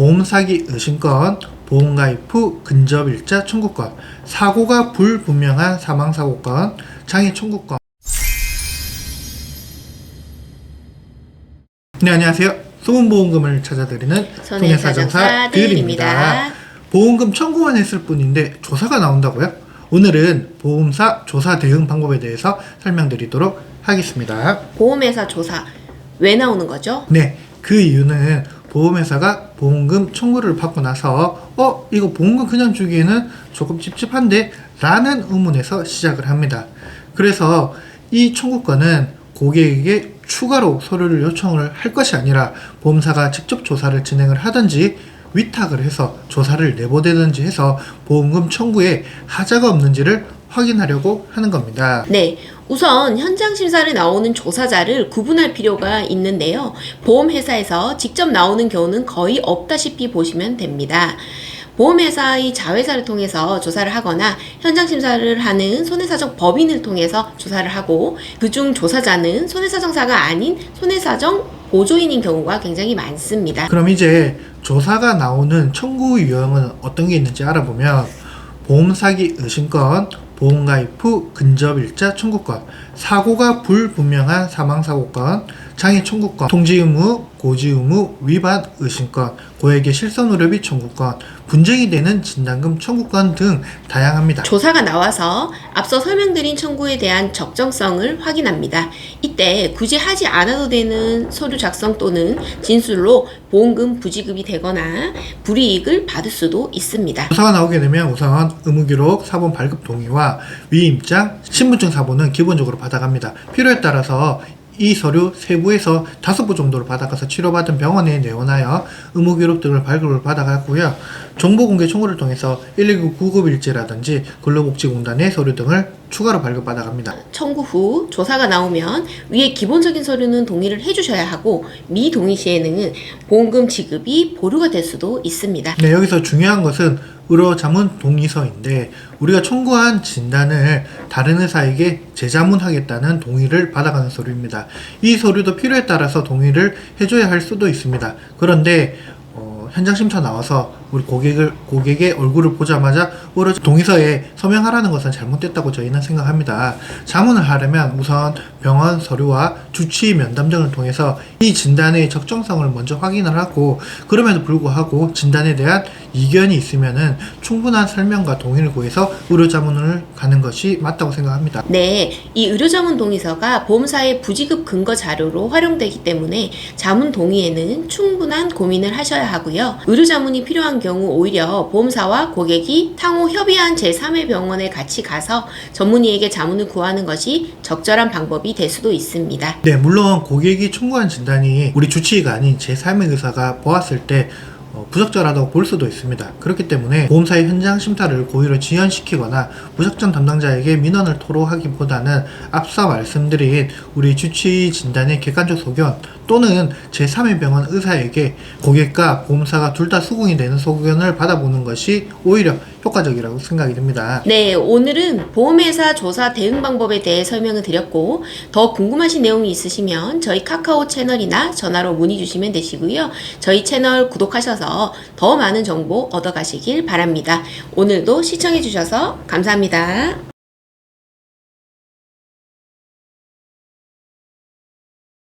보험 사기 의심건, 보험가입 후 근접일자 청구권, 사고가 불분명한 사망사고건, 장애 청구권. 네, 안녕하세요. 소문보험금을 찾아드리는 손해사정사 드일입니다. 보험금 청구만 했을 뿐인데 조사가 나온다고요? 오늘은 보험사 조사 대응 방법에 대해서 설명드리도록 하겠습니다. 보험회사 조사 왜 나오는 거죠? 네, 그 이유는 보험회사가 보험금 청구를 받고 나서 이거 보험금 그냥 주기에는 조금 찝찝한데 라는 의문에서 시작을 합니다. 그래서 이 청구권은 고객에게 추가로 서류를 요청을 할 것이 아니라 보험사가 직접 조사를 진행을 하든지 위탁을 해서 조사를 내보내든지 해서 보험금 청구에 하자가 없는지를 확인하려고 하는 겁니다. 네, 우선 현장 심사를 나오는 조사자를 구분할 필요가 있는데요. 보험회사에서 직접 나오는 경우는 거의 없다시피 보시면 됩니다. 보험회사의 자회사를 통해서 조사를 하거나 현장 심사를 하는 손해사정 법인을 통해서 조사를 하고, 그중 조사자는 손해사정사가 아닌 손해사정 보조인인 경우가 굉장히 많습니다. 그럼 이제 조사가 나오는 청구 유형은 어떤 게 있는지 알아보면, 보험 사기 의심건, 보험가입 후 근접일자 청구권, 사고가 불분명한 사망사고건, 장애 청구권, 통지 의무, 고지 의무 위반 의심권, 고액의 실손 의료비 청구권, 분쟁이 되는 진단금 청구권 등 다양합니다. 조사가 나와서 앞서 설명드린 청구에 대한 적정성을 확인합니다. 이때 굳이 하지 않아도 되는 서류 작성 또는 진술로 보험금 부지급이 되거나 불이익을 받을 수도 있습니다. 조사가 나오게 되면 우선 의무기록, 사본 발급 동의와 위임장, 신분증 사본은 기본적으로 받아갑니다. 필요에 따라서 이 서류 세부에서 5부 정도를 받아가서 치료받은 병원에 내원하여 의무기록 등을 발급을 받아가고요. 정보공개 청구를 통해서 119 구급일지라든지 근로복지공단의 서류 등을 추가로 발급받아갑니다. 청구 후 조사가 나오면 위에 기본적인 서류는 동의를 해주셔야 하고, 미동의 시에는 보험금 지급이 보류가 될 수도 있습니다. 네, 여기서 중요한 것은 의료자문 동의서인데, 우리가 청구한 진단을 다른 의사에게 재자문하겠다는 동의를 받아가는 서류입니다. 이 서류도 필요에 따라서 동의를 해줘야 할 수도 있습니다. 그런데 현장 심사 나와서 우리 고객의 얼굴을 보자마자 동의서에 서명하라는 것은 잘못됐다고 저희는 생각합니다. 자문을 하려면 우선 병원 서류와 주치의 면담 등을 통해서 이 진단의 적정성을 먼저 확인을 하고, 그럼에도 불구하고 진단에 대한 이견이 있으면은 충분한 설명과 동의를 구해서 의료자문을 가는 것이 맞다고 생각합니다. 네, 이 의료자문 동의서가 보험사의 부지급 근거 자료로 활용되기 때문에 자문 동의에는 충분한 고민을 하셔야 하고요. 의료자문이 필요한 경우 오히려 보험사와 고객이 상호 협의한 제3의 병원에 같이 가서 전문의에게 자문을 구하는 것이 적절한 방법이 될 수도 있습니다. 네, 물론 고객이 청구한 진단이 우리 주치의가 아닌 제3의 의사가 보았을 때 부적절하다고 볼 수도 있습니다. 그렇기 때문에 보험사의 현장 심사를 고의로 지연시키거나 무작정 담당자에게 민원을 토로하기보다는 앞서 말씀드린 우리 주치의 진단의 객관적 소견 또는 제3의 병원 의사에게 고객과 보험사가 둘 다 수긍이 되는 소견을 받아보는 것이 오히려 효과적이라고 생각이 듭니다. 네, 오늘은 보험회사 조사 대응 방법에 대해 설명을 드렸고, 더 궁금하신 내용이 있으시면 저희 카카오 채널이나 전화로 문의 주시면 되시고요. 저희 채널 구독하셔서 더 많은 정보 얻어가시길 바랍니다. 오늘도 시청해 주셔서 감사합니다.